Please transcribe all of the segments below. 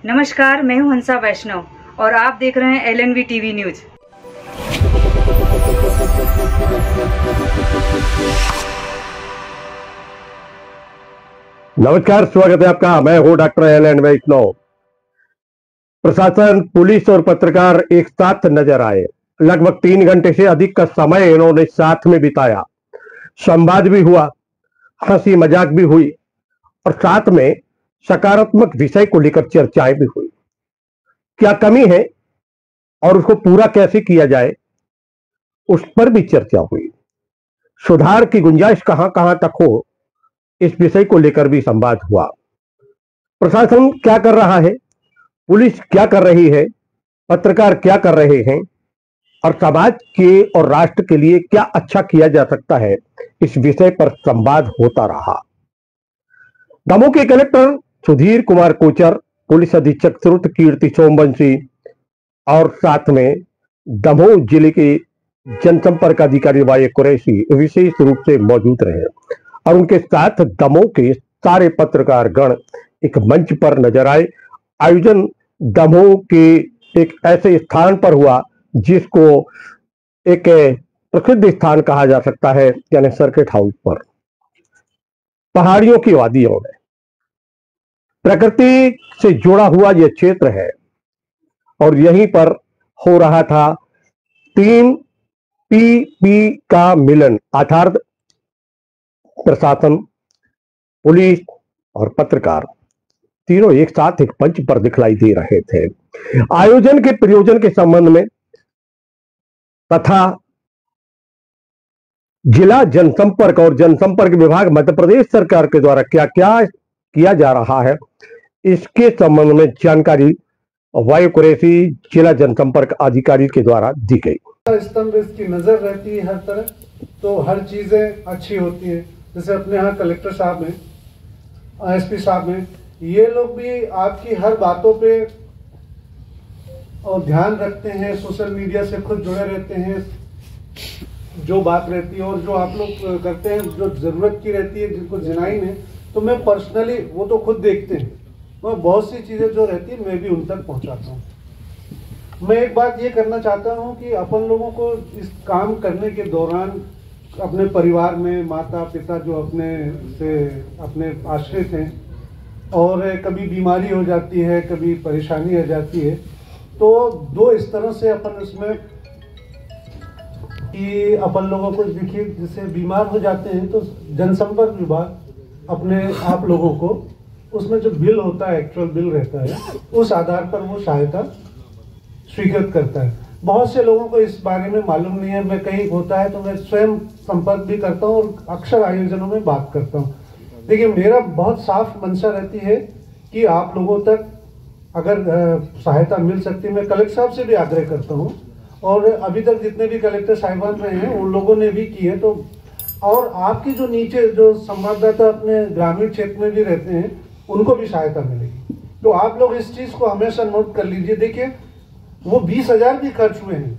नमस्कार, मैं हूं हंसा वैष्णव और आप देख रहे हैं LNV टीवी न्यूज। नमस्कार, स्वागत है आपका। मैं हूं डॉक्टर LN वैष्णव। प्रशासन, पुलिस और पत्रकार एक साथ नजर आए। लगभग 3 घंटे से अधिक का समय इन्होंने साथ में बिताया। संवाद भी हुआ, हंसी मजाक भी हुई और साथ में सकारात्मक विषय को लेकर चर्चाएं भी हुई। क्या कमी है और उसको पूरा कैसे किया जाए, उस पर भी चर्चा हुई। सुधार की गुंजाइश कहां कहां तक हो, इस विषय को लेकर भी संवाद हुआ। प्रशासन क्या कर रहा है, पुलिस क्या कर रही है, पत्रकार क्या कर रहे हैं और समाज के और राष्ट्र के लिए क्या अच्छा किया जा सकता है, इस विषय पर संवाद होता रहा। दमोह के कलेक्टर सुधीर कुमार कोचर, पुलिस अधीक्षक श्रुत कीर्ति सोमवंशी और साथ में दमोह जिले के जनसंपर्क अधिकारी वाई कुरैशी विशेष रूप से मौजूद रहे और उनके साथ दमोह के सारे पत्रकार गण एक मंच पर नजर आए। आयोजन दमोह के एक ऐसे स्थान पर हुआ जिसको एक प्रसिद्ध स्थान कहा जा सकता है, यानी सर्किट हाउस पर, पहाड़ियों की वादियों में प्रकृति से जुड़ा हुआ यह क्षेत्र है और यहीं पर हो रहा था 3 PP का मिलन, अर्थात प्रशासन, पुलिस और पत्रकार तीनों एक साथ एक मंच पर दिखलाई दे रहे थे। आयोजन के प्रयोजन के संबंध में तथा जिला जनसंपर्क और जनसंपर्क विभाग मध्य प्रदेश सरकार के द्वारा क्या क्या किया जा रहा है, इसके संबंध में जानकारी वाई कुरैशी जिला जनसंपर्क अधिकारी के द्वारा दी गई। स्तंभ इसकी नजर रहती है हर तरह, तो हर चीजें अच्छी होती है। जैसे अपने यहाँ कलेक्टर साहब हैं, SP साहब हैं, ये लोग भी आपकी हर बातों पे और ध्यान रखते हैं, सोशल मीडिया से खुद जुड़े रहते हैं। जो बात रहती है और जो आप लोग करते हैं, जो जरूरत की रहती है, जिनको जिनाइन है, तो मैं पर्सनली, वो तो खुद देखते हैं, मैं बहुत सी चीजें जो रहती है मैं भी उन तक पहुंचाता हूँ। मैं एक बात ये करना चाहता हूँ कि अपन लोगों को इस काम करने के दौरान अपने परिवार में माता पिता जो अपने आश्रित हैं और कभी बीमारी हो जाती है, कभी परेशानी आ जाती है, तो 2 इस तरह से अपन इसमें कि अपन लोगों को देखिए, जैसे बीमार हो जाते हैं तो जनसंपर्क विभाग अपने आप लोगों को उसमें जो बिल होता है, एक्चुअल बिल रहता है, उस आधार पर वो सहायता स्वीकृत करता है। बहुत से लोगों को इस बारे में मालूम नहीं है। मैं कहीं होता है तो मैं स्वयं संपर्क भी करता हूँ और अक्सर आयोजनों में बात करता हूँ। देखिए, मेरा बहुत साफ मंशा रहती है कि आप लोगों तक अगर सहायता मिल सकती है। मैं कलेक्टर साहब से भी आग्रह करता हूँ और अभी तक जितने भी कलेक्टर साहिबान रहे हैं उन लोगों ने भी की है। तो और आपकी जो नीचे जो संवाददाता अपने ग्रामीण क्षेत्र में भी रहते हैं, उनको भी सहायता मिलेगी। तो आप लोग इस चीज़ को हमेशा नोट कर लीजिए। देखिए, वो 20,000 भी खर्च हुए हैं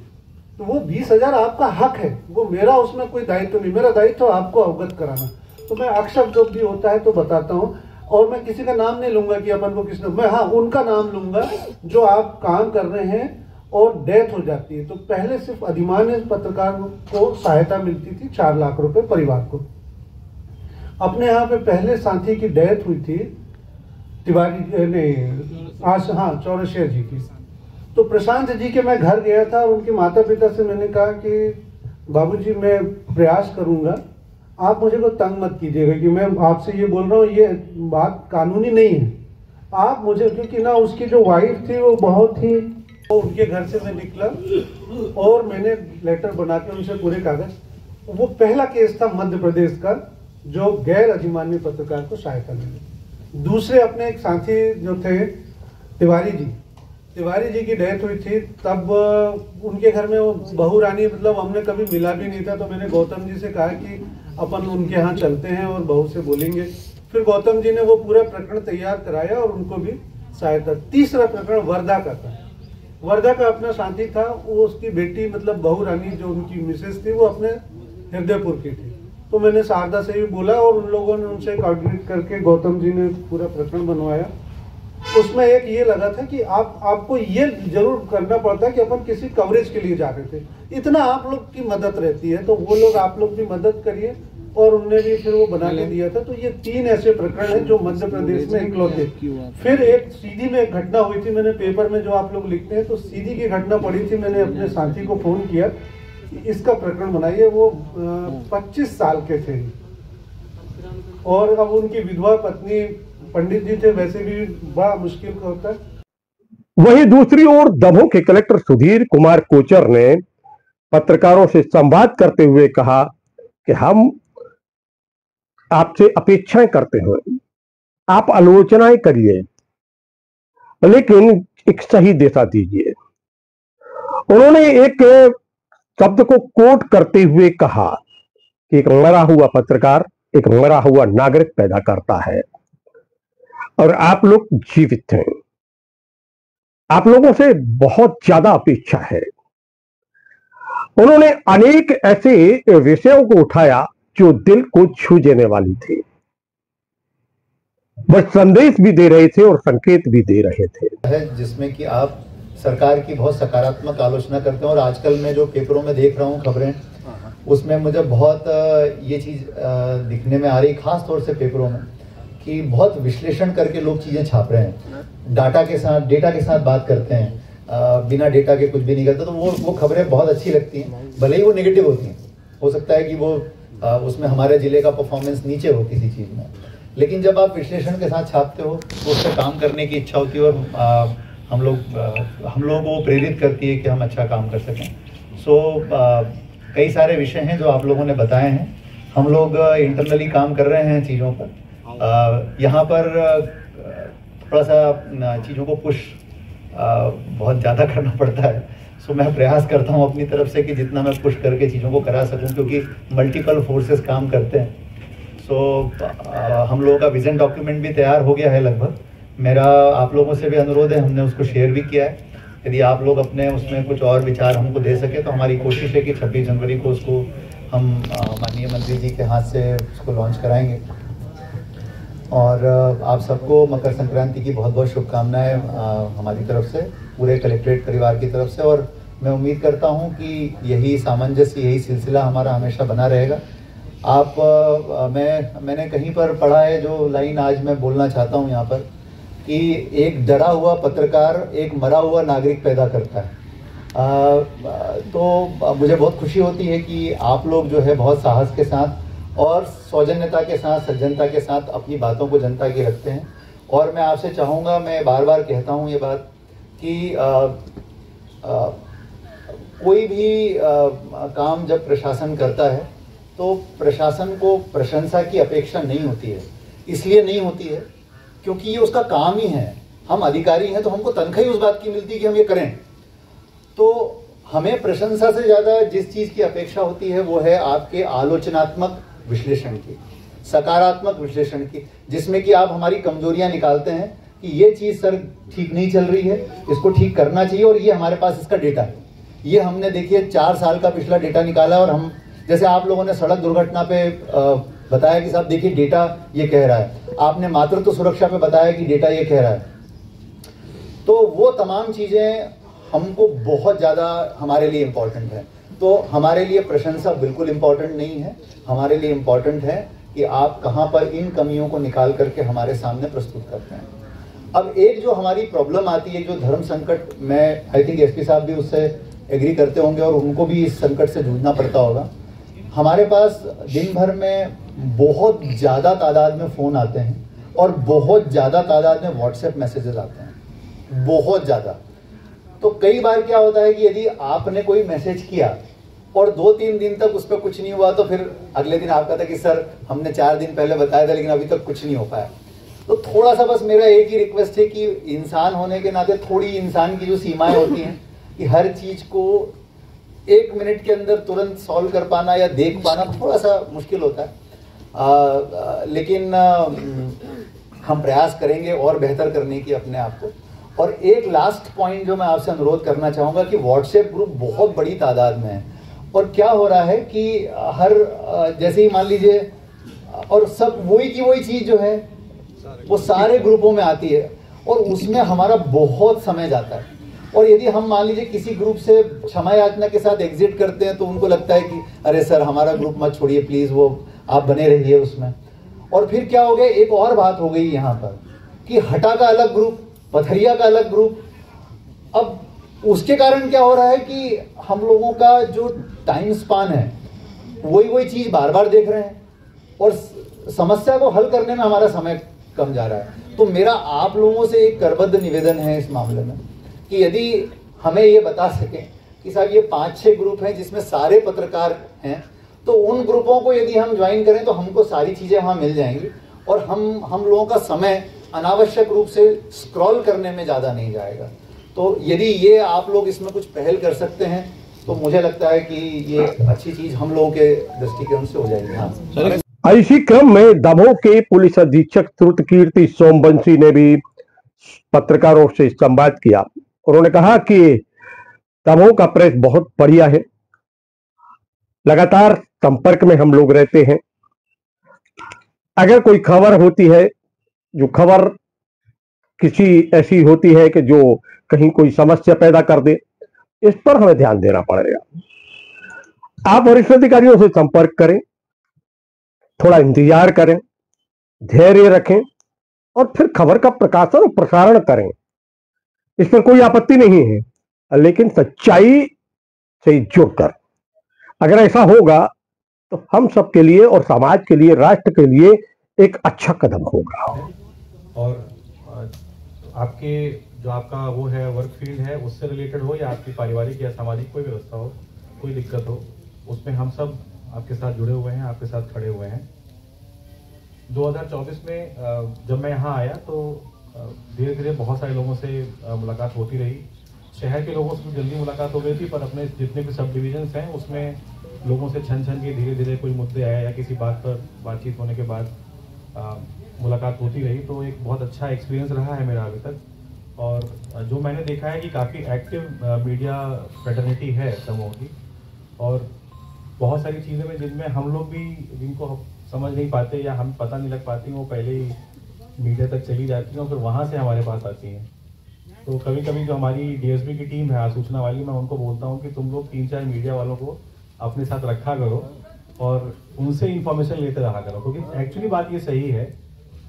तो वो 20,000 आपका हक है, वो मेरा उसमें कोई दायित्व नहीं। मेरा दायित्व आपको अवगत कराना। तो मैं अक्सर जो भी होता है तो बताता हूँ और मैं किसी का नाम नहीं लूंगा कि अपन को किसने, मैं हाँ उनका नाम लूंगा जो आप काम कर रहे हैं और डेथ हो जाती है। तो पहले सिर्फ अधिमान्य पत्रकार को सहायता मिलती थी 4 लाख रुपए परिवार को। अपने यहाँ पे पहले साथी की डेथ हुई थी, तिवारी ने चौरसिया जी की। तो प्रशांत जी के मैं घर गया था और उनके माता पिता से मैंने कहा कि बाबूजी, मैं प्रयास करूंगा, आप मुझे को तंग मत कीजिएगा कि मैं आपसे ये बोल रहा हूँ, ये बात कानूनी नहीं है। आप मुझे, क्योंकि ना उसकी जो वाइफ थी वो बहुत ही, तो उनके घर से मैं निकला और मैंने लेटर बना के उनसे पूरे कागज, वो पहला केस था मध्य प्रदेश का जो गैर अधिमान्य पत्रकार को सहायता मिली। दूसरे अपने एक साथी जो थे तिवारी जी की डेथ हुई थी, तब उनके घर में वो बहू रानी, मतलब हमने कभी मिला भी नहीं था। तो मैंने गौतम जी से कहा कि अपन उनके यहाँ चलते हैं और बहू से बोलेंगे। फिर गौतम जी ने वो पूरा प्रकरण तैयार कराया और उनको भी सहायता। तीसरा प्रकरण वर्धा का था। वर्धा का अपना साथी था, वो उसकी बेटी, मतलब बहू रानी जो उनकी मिसेस थी, वो अपने हृदयपुर की थी। तो मैंने शारदा से भी बोला और उन लोगों ने उनसे कोऑर्डिनेट करके गौतम जी ने पूरा प्रकरण बनवाया उसमें एक ये लगा था कि आपको ये जरूर करना पड़ता है कि अपन किसी कवरेज के लिए जा रहे थे, इतना आप लोग की मदद रहती है, तो वो लोग आप लोग भी मदद करिए, और उनने भी फिर वो बना के दिया था। तो ये 3 ऐसे प्रकरण हैं जो मध्य प्रदेश में इकलौते। फिर एक सीधी में एक घटना हुई थी, मैंने पेपर में जो आप लोग लिखते हैं, तो सीधी की घटना पड़ी थी, मैंने अपने साथी को फोन किया कि इसका प्रकरण बनाइए। वो 25 साल के थे और अब उनकी विधवा पत्नी, पंडित जी थे, वैसे भी बड़ा मुश्किल होता है। वहीं दूसरी ओर दमोह के कलेक्टर सुधीर कुमार कोचर ने पत्रकारों से संवाद करते हुए कहा कि हम आपसे अपेक्षाएं करते हैं, आप आलोचनाएं करिए, लेकिन एक सही दिशा दीजिए। उन्होंने एक शब्द को कोट करते हुए कहा कि एक मरा हुआ पत्रकार एक मरा हुआ नागरिक पैदा करता है और आप लोग जीवित हैं, आप लोगों से बहुत ज्यादा अपेक्षा है। उन्होंने अनेक ऐसे विषयों को उठाया जो दिल को छू देने वाली थी, बस संदेश भी दे रहे थे और संकेत भी दे रहे थे, जिसमें कि आप सरकार की बहुत सकारात्मक आलोचना करते हैं। और आजकल मैं जो पेपरों में देख रहा हूँ खबरें, उसमें मुझे बहुत ये चीज़ दिखने में आ रही, खास तौर से पेपरों में, कि बहुत विश्लेषण करके लोग चीज़ें छाप रहे हैं, डेटा के साथ बात करते हैं, बिना डेटा के कुछ भी नहीं करते। तो वो खबरें बहुत अच्छी लगती हैं, भले ही वो नेगेटिव होती हैं। हो सकता है कि वो उसमें हमारे जिले का परफॉर्मेंस नीचे हो किसी चीज़ में, लेकिन जब आप विश्लेषण के साथ छापते हो तो उस पर काम करने की इच्छा होती है और हम लोगों को प्रेरित करती है कि हम अच्छा काम कर सकें। कई सारे विषय हैं जो आप लोगों ने बताए हैं। हम लोग इंटरनली काम कर रहे हैं चीज़ों पर। यहाँ पर थोड़ा सा चीज़ों को पुश बहुत ज़्यादा करना पड़ता है। मैं प्रयास करता हूँ अपनी तरफ से कि जितना मैं पुश करके चीज़ों को करा सकूँ, क्योंकि मल्टीपल फोर्सेस काम करते हैं। हम लोगों का विजन डॉक्यूमेंट भी तैयार हो गया है लगभग। मेरा आप लोगों से भी अनुरोध है, हमने उसको शेयर भी किया है। यदि आप लोग अपने उसमें कुछ और विचार हमको दे सके तो हमारी कोशिश है कि 26 जनवरी को उसको हम माननीय मंत्री जी के हाथ से उसको लॉन्च कराएंगे। और आप सबको मकर संक्रांति की बहुत बहुत शुभकामनाएं हमारी तरफ से, पूरे कलेक्ट्रेट परिवार की तरफ से। और मैं उम्मीद करता हूं कि यही सामंजस्य, यही सिलसिला हमारा हमेशा बना रहेगा। मैंने कहीं पर पढ़ा है, जो लाइन आज मैं बोलना चाहता हूं यहाँ पर, कि एक डरा हुआ पत्रकार एक मरा हुआ नागरिक पैदा करता है। तो मुझे बहुत खुशी होती है कि आप लोग जो है बहुत साहस के साथ और सौजन्यता के साथ, सज्जनता के साथ अपनी बातों को जनता की रखते हैं। और मैं आपसे चाहूँगा, मैं बार बार कहता हूँ ये बात, कि कोई भी काम जब प्रशासन करता है तो प्रशासन को प्रशंसा की अपेक्षा नहीं होती है। इसलिए नहीं होती है क्योंकि ये उसका काम ही है। हम अधिकारी हैं तो हमको तनख्वाह ही उस बात की मिलती है कि हम ये करें। तो हमें प्रशंसा से ज़्यादा जिस चीज़ की अपेक्षा होती है वो है आपके आलोचनात्मक विश्लेषण की, सकारात्मक विश्लेषण की, जिसमें कि आप हमारी कमजोरियां निकालते हैं कि ये चीज़ सर ठीक नहीं चल रही है, इसको ठीक करना चाहिए, और ये हमारे पास इसका डेटा है। ये हमने देखिए 4 साल का पिछला डेटा निकाला, और हम जैसे आप लोगों ने सड़क दुर्घटना पे बताया कि साहब देखिए डेटा ये कह रहा है, आपने मातृत्व सुरक्षा पे बताया कि डेटा ये कह रहा है। तो वो तमाम चीज़ें हमको बहुत ज़्यादा हमारे लिए इम्पोर्टेंट है। तो हमारे लिए प्रशंसा बिल्कुल इम्पोर्टेंट नहीं है, हमारे लिए इम्पोर्टेंट है कि आप कहाँ पर इन कमियों को निकाल करके हमारे सामने प्रस्तुत करते हैं। अब एक जो हमारी प्रॉब्लम आती है, जो धर्म संकट, मैं आई थिंक एसपी साहब भी उससे एग्री करते होंगे और उनको भी इस संकट से जूझना पड़ता होगा। हमारे पास दिन भर में बहुत ज़्यादा तादाद में फ़ोन आते हैं और बहुत ज़्यादा तादाद में व्हाट्सएप मैसेजेस आते हैं, बहुत ज़्यादा। तो कई बार क्या होता है कि यदि आपने कोई मैसेज किया और 2-3 दिन तक उस पर कुछ नहीं हुआ, तो फिर अगले दिन आप कहते कि सर हमने 4 दिन पहले बताया था लेकिन अभी तक कुछ नहीं हो पाया। तो थोड़ा सा बस मेरा एक ही रिक्वेस्ट है कि इंसान होने के नाते थोड़ी इंसान की जो सीमाएं होती हैं कि हर चीज़ को 1 मिनट के अंदर तुरंत सॉल्व कर पाना या देख पाना थोड़ा सा मुश्किल होता है। लेकिन हम प्रयास करेंगे और बेहतर करने की अपने आप को। और एक लास्ट पॉइंट जो मैं आपसे अनुरोध करना चाहूँगा कि व्हाट्सएप ग्रुप बहुत बड़ी तादाद में है, और क्या हो रहा है कि हर जैसे ही मान लीजिए, और सब वही की वही चीज़ जो है वो सारे ग्रुपों में आती है, और उसमें हमारा बहुत समय जाता है। और यदि हम मान लीजिए किसी ग्रुप से क्षमा याचना के साथ एग्जिट करते हैं तो उनको लगता है कि अरे सर हमारा ग्रुप मत छोड़िए प्लीज, वो आप बने रहिए उसमें। और फिर क्या हो गया, एक और बात हो गई यहाँ पर कि हटा का अलग ग्रुप, पथरिया का अलग ग्रुप। अब उसके कारण क्या हो रहा है कि हम लोगों का जो टाइम स्पान है वही चीज बार बार देख रहे हैं और समस्या को हल करने में हमारा समय कम जा रहा है। तो मेरा आप लोगों से एक करबद्ध निवेदन है इस मामले में कि यदि हमें ये बता सकें कि साहब ये 5-6 ग्रुप हैं जिसमें सारे पत्रकार हैं, तो उन ग्रुपों को यदि हम ज्वाइन करें तो हमको सारी चीजें वहां मिल जाएंगी और हम लोगों का समय अनावश्यक रूप से स्क्रॉल करने में ज्यादा नहीं जाएगा। तो यदि ये आप लोग इसमें कुछ पहल कर सकते हैं तो मुझे लगता है कि ये अच्छी चीज हम लोगों के दृष्टिकोण से हो जाएगी। हाँ, इसी क्रम में दमोह के पुलिस अधीक्षक श्रुतकीर्ति सोमवंशी ने भी पत्रकारों से संवाद किया। उन्होंने कहा कि दमोह का प्रेस बहुत बढ़िया है, लगातार संपर्क में हम लोग रहते हैं। अगर कोई खबर होती है, जो खबर किसी ऐसी होती है कि जो कहीं कोई समस्या पैदा कर दे, इस पर हमें ध्यान देना पड़ेगा। आप वरिष्ठ अधिकारियों से संपर्क करें, थोड़ा इंतजार करें, धैर्य रखें और फिर खबर का प्रकाशन और प्रसारण करें। इस पर कोई आपत्ति नहीं है, लेकिन सच्चाई से जुड़कर अगर ऐसा होगा तो हम सबके लिए और समाज के लिए, राष्ट्र के लिए एक अच्छा कदम होगा। और आपके जो आपका वो है वर्क फील्ड है उससे रिलेटेड हो या आपकी पारिवारिक या सामाजिक कोई व्यवस्था हो, कोई दिक्कत हो, उसमें हम सब आपके साथ जुड़े हुए हैं, आपके साथ खड़े हुए हैं। 2024 में जब मैं यहाँ आया तो धीरे धीरे बहुत सारे लोगों से मुलाकात होती रही। शहर के लोगों से जल्दी मुलाकात हो गई थी, पर अपने जितने भी सब डिविजन्स हैं उसमें लोगों से छन के धीरे धीरे कोई मुद्दे आए या किसी बात पर बातचीत होने के बाद मुलाकात होती रही। तो एक बहुत अच्छा एक्सपीरियंस रहा है मेरा अभी तक। और जो मैंने देखा है कि काफ़ी एक्टिव मीडिया फ्रेटर्निटी है दमोह की, और बहुत सारी चीज़ें में जिनमें हम लोग भी जिनको समझ नहीं पाते या हम पता नहीं लग पाती, वो पहले ही मीडिया तक चली जाती हैं और फिर वहाँ से हमारे पास आती हैं। तो कभी कभी जो हमारी डीएसपी की टीम है सूचना वाली, मैं उनको बोलता हूँ कि तुम लोग 3-4 मीडिया वालों को अपने साथ रखा करो और उनसे इंफॉर्मेशन लेते रहा करो, क्योंकि एक्चुअली बात ये सही है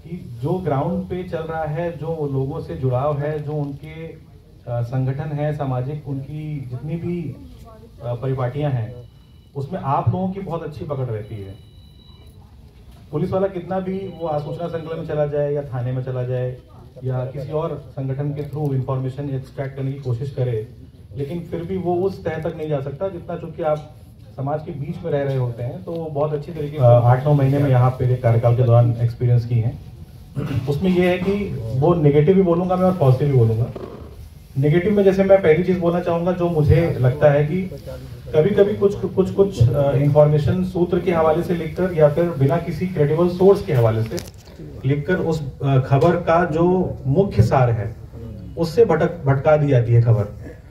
कि जो ग्राउंड पे चल रहा है, जो लोगों से जुड़ाव है, जो उनके संगठन है सामाजिक, उनकी जितनी भी परिपाटियां हैं, उसमें आप लोगों की बहुत अच्छी पकड़ रहती है। पुलिस वाला कितना भी वो सूचना संकलन में चला जाए या थाने में चला जाए या किसी और संगठन के थ्रू इंफॉर्मेशन एक्सट्रैक्ट करने की कोशिश करे, लेकिन फिर भी वो उस तह तक नहीं जा सकता जितना, चूंकि आप समाज के बीच में रह रहे होते हैं। तो बहुत अच्छी तरीके से 8-9 महीने में यहाँ पे कार्यकाल के दौरान एक्सपीरियंस की हैं। उसमें ये है कि वो नेगेटिव भी बोलूँगा मैं और पॉजिटिव भी बोलूँगा। नेगेटिव में जैसे मैं पहली चीज़ बोलना चाहूँगा, जो मुझे लगता है कि कभी कभी कुछ इंफॉर्मेशन सूत्र के हवाले से लिखकर या फिर बिना किसी क्रेडिबल सोर्स के हवाले से लिखकर उस खबर का जो मुख्य सार है उससे भटका दी जाती है खबर।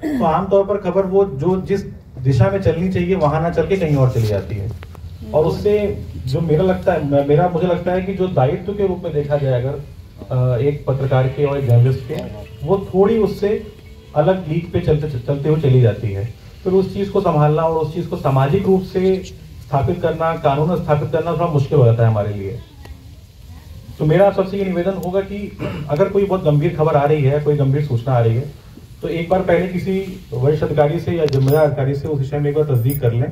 तो आमतौर पर खबर वो जो जिस दिशा में चलनी चाहिए वहां ना चल के कहीं और चली जाती है, और उससे जो मुझे लगता है कि जो दायित्व के रूप में देखा जाए अगर एक पत्रकार के और एक जर्नलिस्ट के, वो थोड़ी उससे अलग लीक पे चलते हुए चली जाती है। फिर उस चीज को संभालना और उस चीज को सामाजिक रूप से स्थापित करना, कानून स्थापित करना थोड़ा मुश्किल हो जाता है हमारे लिए। तो मेरा सबसे ये निवेदन होगा कि अगर कोई बहुत गंभीर खबर आ रही है, कोई गंभीर सूचना आ रही है, तो एक बार पहले किसी वरिष्ठ अधिकारी से या जिम्मेदार अधिकारी से उस विषय में एक बार तस्दीक कर लें,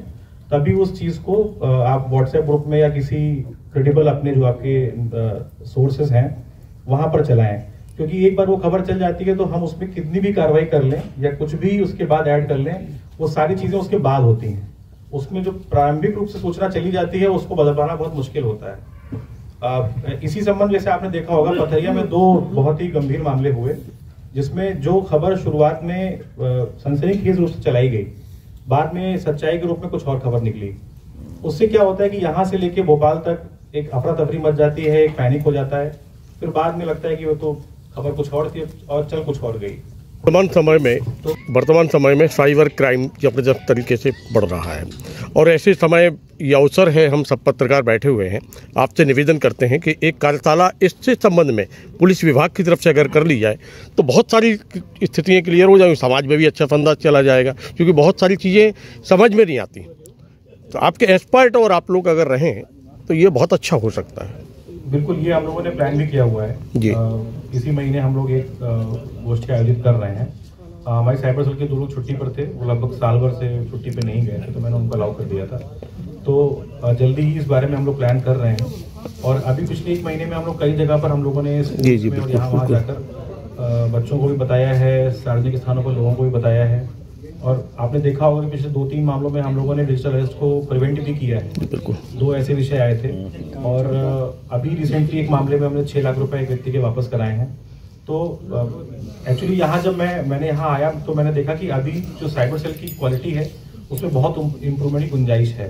तभी उस चीज को आप व्हाट्सएप ग्रुप में या किसी क्रेडिबल अपने जो आपके सोर्सेज हैं वहां पर चलाएं। क्योंकि एक बार वो खबर चल जाती है तो हम उसमें कितनी भी कार्रवाई कर लें या कुछ भी उसके बाद ऐड कर लें, वो सारी चीजें उसके बाद होती हैं। उसमें जो प्रारंभिक रूप से सूचना चली जाती है उसको बदलवाना बहुत मुश्किल होता है। इसी संबंध जैसे आपने देखा होगा, पथरिया में 2 बहुत ही गंभीर मामले हुए, जिसमें जो खबर शुरुआत में सनसनीखेज रूप से चलाई गई, बाद में सच्चाई के रूप में कुछ और खबर निकली। उससे क्या होता है कि यहाँ से लेके भोपाल तक एक अफरा तफरी मच जाती है, एक पैनिक हो जाता है, फिर बाद में लगता है कि वो तो खबर कुछ और थी और चल कुछ और गई। वर्तमान समय में साइबर क्राइम जबरदस्त तरीके से बढ़ रहा है और ऐसे समय ये अवसर है, हम सब पत्रकार बैठे हुए हैं, आपसे निवेदन करते हैं कि एक कार्यशाला इससे संबंध में पुलिस विभाग की तरफ से अगर कर ली जाए तो बहुत सारी स्थितियाँ क्लियर हो जाएंगी, समाज में भी अच्छा अंदाज चला जाएगा, क्योंकि बहुत सारी चीज़ें समझ में नहीं आती। तो आपके एक्सपर्ट और आप लोग अगर रहें तो ये बहुत अच्छा हो सकता है। बिल्कुल, ये हम लोगों ने प्लान भी किया हुआ है जी। इसी महीने हम लोग एक गोष्ठी आयोजित कर रहे हैं। हमारे साइबर सेल के 2 लोग छुट्टी पर थे, वो लगभग साल भर से छुट्टी पे नहीं गए थे, तो मैंने उनको अलाउ कर दिया था। तो जल्दी ही इस बारे में हम लोग प्लान कर रहे हैं और अभी पिछले 1 महीने में हम लोग कई जगह पर हम लोगों ने यहाँ वहाँ जाकर बच्चों को भी बताया है, सार्वजनिक स्थानों पर लोगों को भी बताया है। और आपने देखा होगा कि पिछले 2-3 मामलों में हम लोगों ने डिजिटल अरेस्ट को प्रिवेंट भी किया है। बिल्कुल 2 ऐसे विषय आए थे और अभी रिसेंटली एक मामले में हमने 6 लाख रुपए एक व्यक्ति के वापस कराए हैं। तो एक्चुअली यहाँ जब मैंने यहाँ आया तो मैंने देखा कि अभी जो साइबर सेल की क्वालिटी है उसमें बहुत इम्प्रूवमेंट की गुंजाइश है।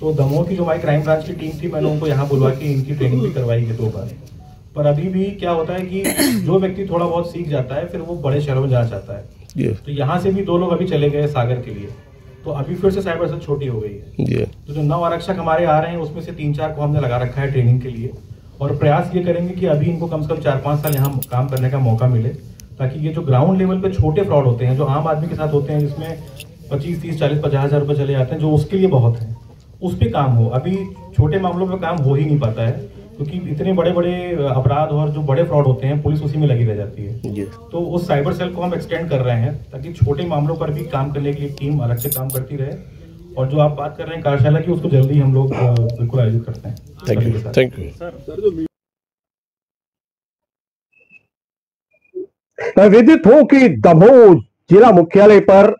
तो दमोह की जो हमारी क्राइम ब्रांच की टीम थी, मैंने उनको यहाँ बुलवा के इनकी ट्रेनिंग भी करवाई है 2 बार। पर अभी भी क्या होता है कि जो व्यक्ति थोड़ा बहुत सीख जाता है फिर वो बड़े शहरों में जाना चाहता है। तो यहाँ से भी 2 लोग अभी चले गए सागर के लिए, तो अभी फिर से साइबर सेल छोटी हो गई है। तो जो 9 आरक्षक हमारे आ रहे हैं उसमें से 3-4 को हमने लगा रखा है ट्रेनिंग के लिए और प्रयास ये करेंगे कि अभी इनको कम से कम 4-5 साल यहाँ काम करने का मौका मिले, ताकि ये जो ग्राउंड लेवल पे छोटे फ्रॉड होते हैं जो आम आदमी के साथ होते हैं, जिसमें 25, 30, 40, 50 हज़ार रुपये चले जाते हैं, जो उसके लिए बहुत है, उस पर काम हो। अभी छोटे मामलों पर काम हो ही नहीं पाता है क्योंकि इतने बड़े बड़े अपराध और जो बड़े फ्रॉड होते हैं पुलिस उसी में लगी रह जाती है। तो उस साइबर सेल को हम एक्सटेंड कर रहे हैं ताकि छोटे मामलों पर भी काम करने के लिए टीम अलग से काम करती रहे। और जो आप बात कर रहे हैं कार्यशाला की, उसको जल्दी हम लोग बिल्कुल आयोजित करते हैं। Thank you. विदित हो कि दमोह जिला मुख्यालय पर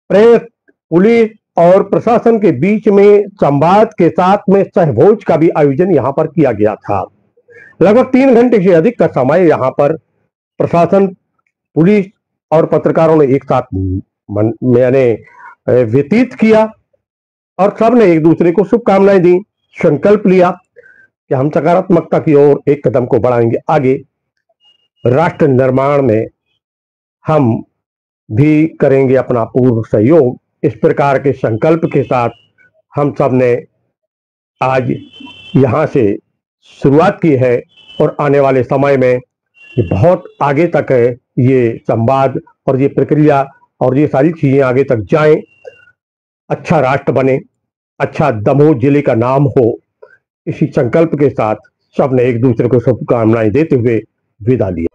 प्रेस, पुलिस और प्रशासन के बीच में संवाद के साथ में सहभोज का भी आयोजन यहां पर किया गया था। लगभग 3 घंटे से अधिक का समय यहां पर प्रशासन, पुलिस और पत्रकारों ने एक साथ व्यतीत किया और सबने एक दूसरे को शुभकामनाएं दी, संकल्प लिया कि हम सकारात्मकता की ओर एक कदम को बढ़ाएंगे आगे। राष्ट्र निर्माण में हम भी करेंगे अपना पूर्ण सहयोग। इस प्रकार के संकल्प के साथ हम सब ने आज यहाँ से शुरुआत की है और आने वाले समय में ये बहुत आगे तक है, ये संवाद और ये प्रक्रिया और ये सारी चीजें आगे तक जाएं, अच्छा राष्ट्र बने, अच्छा दमोह जिले का नाम हो। इसी संकल्प के साथ सबने एक दूसरे को शुभकामनाएं देते हुए विदा लिया।